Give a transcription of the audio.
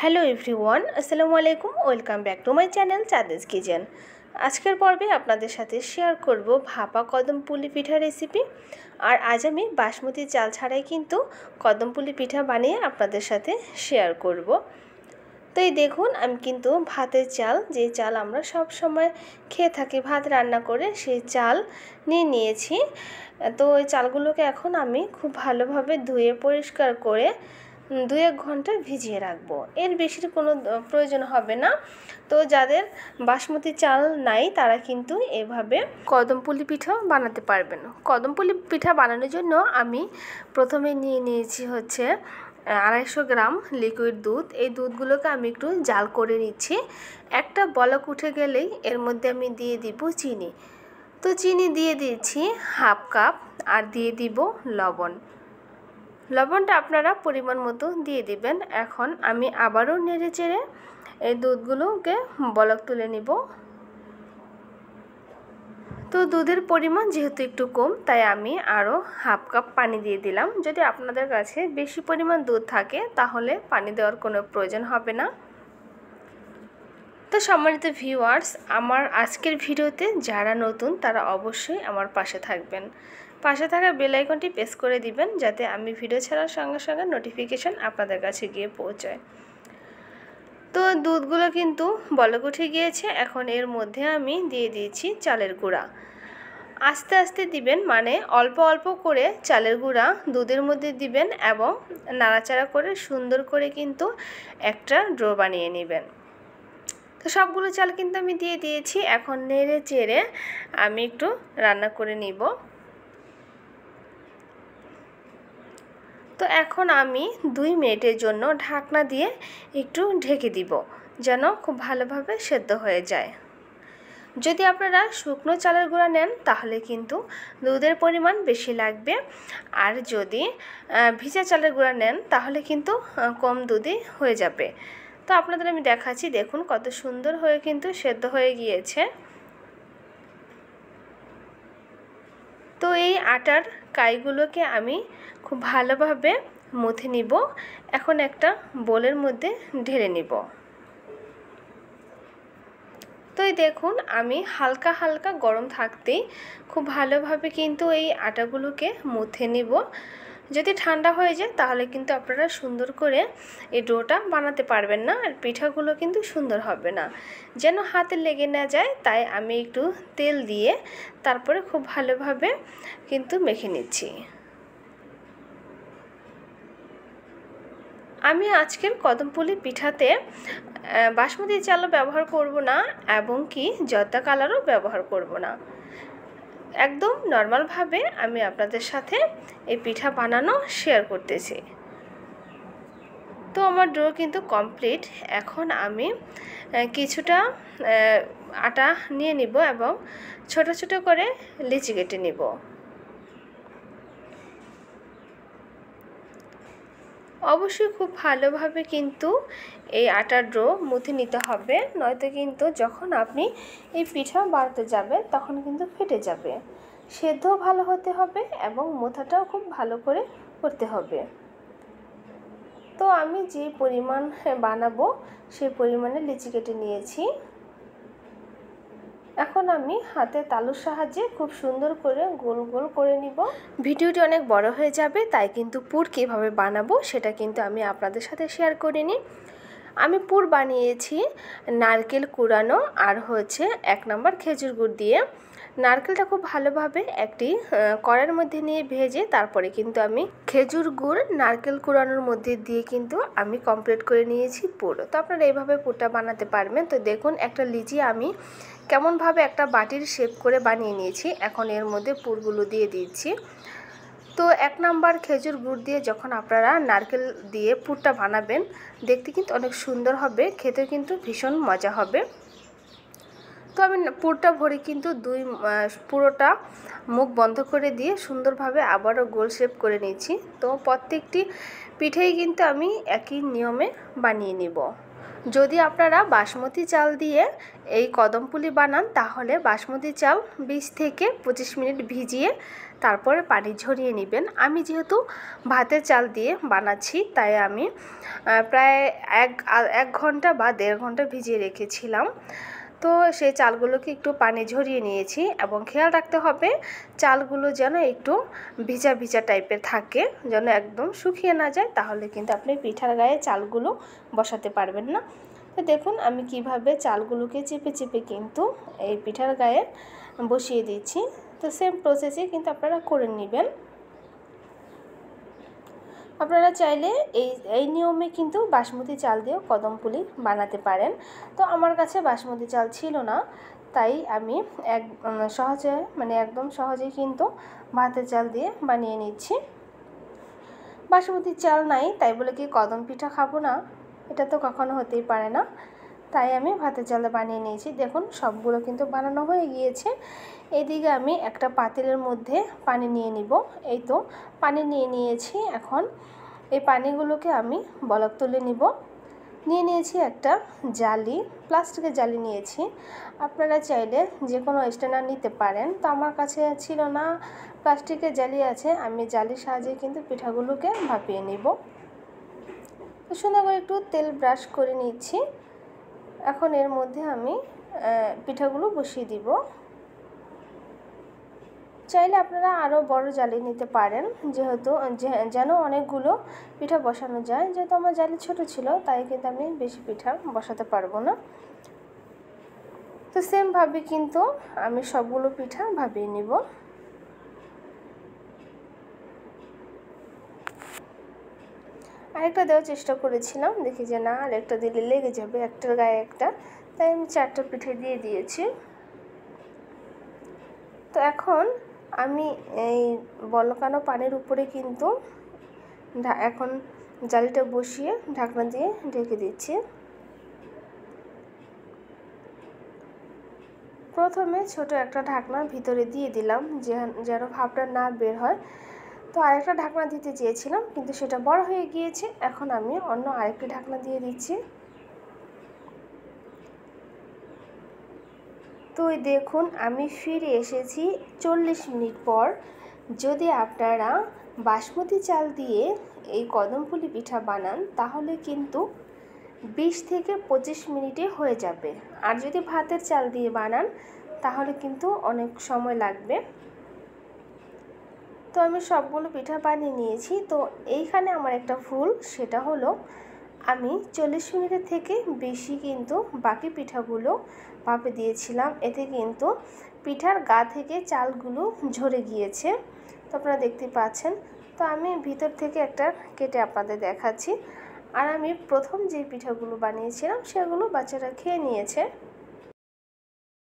Hello everyone, আসসালামু আলাইকুম। Welcome back to my channel Chand's kitchen. আজকের পর্বে আপনাদের সাথে শেয়ার করব ভাপা কদমপুলি পিঠা রেসিপি। আর আজ আমি বাসমতি চাল ছাড়াই কিন্তু কদমপুলি পিঠা বানিয়ে আপনাদের সাথে শেয়ার করব। তো এই দেখুন, আমি কিন্তু ভাতের চাল, যে চাল আমরা সব সময় খেয়ে থাকি ভাত রান্না করে, সেই চাল নিয়েছি। তো ওই চালগুলোকে এখন আমি খুব ভালোভাবে ধুয়ে পরিষ্কার করে 2-1 ঘন্টা ভিজিয়ে রাখবো। এর বেশির কোনো প্রয়োজন হবে না। তো যাদের বাসমতি চাল নাই তারা কিন্তু এভাবে কদমপুলি পিঠাও বানাতে পারবেন। কদমপুলি পিঠা বানানোর জন্য আমি প্রথমে নিয়েছি হচ্ছে 250 গ্রাম লিকুইড দুধ। এই দুধগুলোকে আমি একটু জাল করে নিচ্ছি। একটা বলক উঠে গেলেই এর মধ্যে আমি দিয়ে দিব চিনি। তো চিনি দিয়ে দিচ্ছি 1/2 কাপ, আর দিয়ে দিব লবণ। লবণটা আপনারা পরিমাণ মতো দিয়ে দিবেন। এখন আমি আবারও নেড়ে চেড়ে এই দুধগুলোকে বলক তুলে নিব। তো দুধের পরিমাণ যেহেতু একটু কম, তাই আমি আরও 1/2 কাপ পানি দিয়ে দিলাম। যদি আপনাদের কাছে বেশি পরিমাণ দুধ থাকে তাহলে পানি দেওয়ার কোনো প্রয়োজন হবে না। তো সম্মানিত ভিউয়ার্স, আমার আজকের ভিডিওতে যারা নতুন তারা অবশ্যই আমার পাশে থাকবেন। পাশে থাকা বেল আইকনটি প্রেস করে দিবেন, যাতে আমি ভিডিও ছাড়ার সঙ্গে সঙ্গে নোটিফিকেশান আপনাদের কাছে গিয়ে পৌঁছায়। তো দুধগুলো কিন্তু বলক উঠে গিয়েছে। এখন এর মধ্যে আমি দিয়ে দিয়েছি চালের গুঁড়া। আস্তে আস্তে দিবেন, মানে অল্প অল্প করে চালের গুঁড়া দুধের মধ্যে দিবেন এবং নাড়াচাড়া করে সুন্দর করে কিন্তু একটা ডো বানিয়ে নেবেন। তো সবগুলো চাল কিন্তু আমি দিয়ে দিয়েছি। এখন নেড়ে চেড়ে আমি একটু রান্না করে নিব। তো এখন আমি 2 মিনিটের জন্য ঢাকনা দিয়ে একটু ঢেকে দিব, যেন খুব ভালোভাবে সেদ্ধ হয়ে যায়। যদি আপনারা শুকনো চালের গুঁড়া নেন তাহলে কিন্তু দুধের পরিমাণ বেশি লাগবে, আর যদি ভিজা চালের গুঁড়া নেন তাহলে কিন্তু কম দুধে হয়ে যাবে। তো আপনাদের আমি দেখাচ্ছি, দেখুন কত সুন্দর হয়ে কিন্তু সেদ্ধ হয়ে গিয়েছে। তো এই আটার কাইগুলোকে আমি খুব ভালোভাবে মথে নিব। এখন একটা বোলের মধ্যে ঢেলে নিব। তো এই দেখুন, আমি হালকা হালকা গরম থাকতেই খুব ভালোভাবে কিন্তু এই আটাগুলোকে মথে নিব। যদি ঠান্ডা হয়ে যায় তাহলে কিন্তু আপনারা সুন্দর করে এই ডোটা বানাতে পারবেন না, আর পিঠাগুলো কিন্তু সুন্দর হবে না। যেন হাতে লেগে না যায় তাই আমি একটু তেল দিয়ে তারপরে খুব ভালোভাবে কিন্তু মেখে নিচ্ছি। আমি আজকের কদমপুলি পিঠাতে বাসমতি চালও ব্যবহার করব না, এবং কি জর্দা কালারও ব্যবহার করব না। একদম নর্মালভাবে আমি আপনাদের সাথে এই পিঠা বানানো শেয়ার করতেছি। তো আমার ডো কিন্তু কমপ্লিট। এখন আমি কিছুটা আটা নিয়ে নিব এবং ছোট ছোট করে লিচি কেটে নিব। অবশ্যই খুব ভালোভাবে কিন্তু এই আটার ডো মুথে নিতে হবে, নয়তো কিন্তু যখন আপনি এই পিঠা বানাতে যাবেন তখন কিন্তু ফেটে যাবে। সেদ্ধও ভালো হতে হবে এবং মোথাটাও খুব ভালো করে করতে হবে। তো আমি যে পরিমাণ বানাবো সেই পরিমাণে লিচি কেটে নিয়েছি। এখন আমি হাতে তালুর সাহায্যে খুব সুন্দর করে গোল গোল করে নিব। ভিডিওটি অনেক বড় হয়ে যাবে, তাই কিন্তু পুর কীভাবে বানাবো সেটা কিন্তু আমি আপনাদের সাথে শেয়ার করিনি। আমি পুর বানিয়েছি নারকেল কুড়ানো আর হচ্ছে 1 নম্বর খেজুর গুড় দিয়ে। নারকেলটা খুব ভালোভাবে একটি কড়াইয়ের মধ্যে নিয়ে ভেজে তারপরে কিন্তু আমি খেজুর গুড় নারকেল কুড়ানোর মধ্যে দিয়ে কিন্তু আমি কমপ্লিট করে নিয়েছি পুর। তো আপনারা এইভাবে পুরটা বানাতে পারবেন। তো দেখুন, একটা লিচি আমি কেমনভাবে একটা বাটির শেপ করে বানিয়ে নিয়েছি। এখন এর মধ্যে পুরগুলো দিয়ে দিচ্ছি। তো 1 নম্বর খেজুর গুড় দিয়ে যখন আপনারা নারকেল দিয়ে পুরটা বানাবেন, দেখতে কিন্তু অনেক সুন্দর হবে, খেতে কিন্তু ভীষণ মজা হবে। তো আমি পুরটা ভরে কিন্তু পুরোটা মুখ বন্ধ করে দিয়ে সুন্দরভাবে আবারও গোল শেপ করে নিয়েছি। তো প্রত্যেকটি পিঠেই কিন্তু আমি একই নিয়মে বানিয়ে নিব। যদি আপনারা বাসমতি চাল দিয়ে এই কদমপুলি বানান তাহলে বাসমতি চাল 20 থেকে 25 মিনিট ভিজিয়ে তারপরে পানি ঝরিয়ে নেবেন। আমি যেহেতু ভাতের চাল দিয়ে বানাচ্ছি তাই আমি প্রায় এক ঘন্টা বা 1.5 ঘন্টা ভিজিয়ে রেখেছিলাম। তো সেই চালগুলোকে একটু পানি ঝরিয়ে নিয়েছি এবং খেয়াল রাখতে হবে চালগুলো যেন একটু ভিজা ভিজা টাইপের থাকে, যেন একদম শুকিয়ে না যায়, তাহলে কিন্তু আপনি পিঠার গায়ে চালগুলো বসাতে পারবেন না। তো দেখুন আমি কিভাবে চালগুলোকে চেপে চেপে কিন্তু এই পিঠার গায়ে বসিয়ে দিচ্ছি। তো সেম প্রসেসে কিন্তু আপনারা করে নেবেন। আপনারা চাইলে এই নিয়মে কিন্তু বাসমতি চাল দিয়েও কদমপুলি বানাতে পারেন। তো আমার কাছে বাসমতি চাল ছিল না, তাই আমি একদম সহজেই কিন্তু ভাতের চাল দিয়ে বানিয়ে নিচ্ছি। বাসমতি চাল নাই তাই বলে কি কদম পিঠা খাবো না, এটা তো কখনো হতেই পারে না। তাই আমি ভাতের চালে বানিয়ে নিয়েছি। দেখুন সবগুলো কিন্তু বানানো হয়ে গিয়েছে। এদিকে আমি একটা পাতিলের মধ্যে পানি নিয়ে নিব। এই তো পানি নিয়ে নিয়েছি। এখন এই পানিগুলোকে আমি বলক তুলে নিব। নিয়ে নিয়েছি একটা জালি, প্লাস্টিকের জালি নিয়েছি। আপনারা চাইলে যে কোনো স্ট্যান্ডার নিতে পারেন, তো আমার কাছে ছিল না, প্লাস্টিকের জালি আছে। আমি জালির সাহায্যে কিন্তু পিঠাগুলোকে ভাপিয়ে নিব। তো সুন্দর করে একটু তেল ব্রাশ করে নিচ্ছি। এখন এর মধ্যে আমি পিঠাগুলো বসিয়ে দিব। চাইলে আপনারা আরও বড় জালি নিতে পারেন, যেহেতু যেন অনেকগুলো পিঠা বসানো যায়। যেহেতু আমার জালি ছোট ছিল তাই কিন্তু আমি বেশি পিঠা বসাতে পারবো না। তো সেমভাবে কিন্তু আমি সবগুলো পিঠা ভাপিয়ে নিব। আরেকটা দেওয়ার চেষ্টা করেছিলাম, দেখি যে না আরেকটা দিলে লেগে যাবে একটার গায়ে একটা, তাই আমি 4টা পিঠে দিয়ে দিয়েছি। তো এখন আমি এই বলকানো পানির উপরে কিন্তু এখন জালিটা বসিয়ে ঢাকনা দিয়ে ঢেকে দিচ্ছি। প্রথমে ছোট একটা ঢাকনা ভিতরে দিয়ে দিলাম যেন ভাপটা না বের হয়। তো আরেকটা ঢাকনা দিতে চেয়েছিলাম কিন্তু সেটা বড় হয়ে গিয়েছে। এখন আমি অন্য আরেকটি ঢাকনা দিয়ে দিচ্ছি। তো দেখুন আমি ফিরে এসেছি 40 মিনিট পর। যদি আপনারা বাসমতি চাল দিয়ে এই কদমপুলি পিঠা বানান তাহলে কিন্তু 20 থেকে 25 মিনিটে হয়ে যাবে। আর যদি ভাতের চাল দিয়ে বানান তাহলে কিন্তু অনেক সময় লাগবে। তো আমি সবগুলো পিঠা বানিয়ে নিয়েছি। তো এইখানে আমার একটা ভুল, সেটা হলো আমি 40 মিনিটের থেকে বেশি কিন্তু বাকি পিঠাগুলো ভাপে দিয়েছিলাম। এতে কিন্তু পিঠার গা থেকে চালগুলো ঝরে গিয়েছে। তো আপনারা দেখতে পাচ্ছেন। তো আমি ভিতর থেকে একটা কেটে আপনাদের দেখাচ্ছি। আর আমি প্রথম যে পিঠাগুলো বানিয়েছিলাম সেগুলো বাচ্চারা খেয়ে নিয়েছে।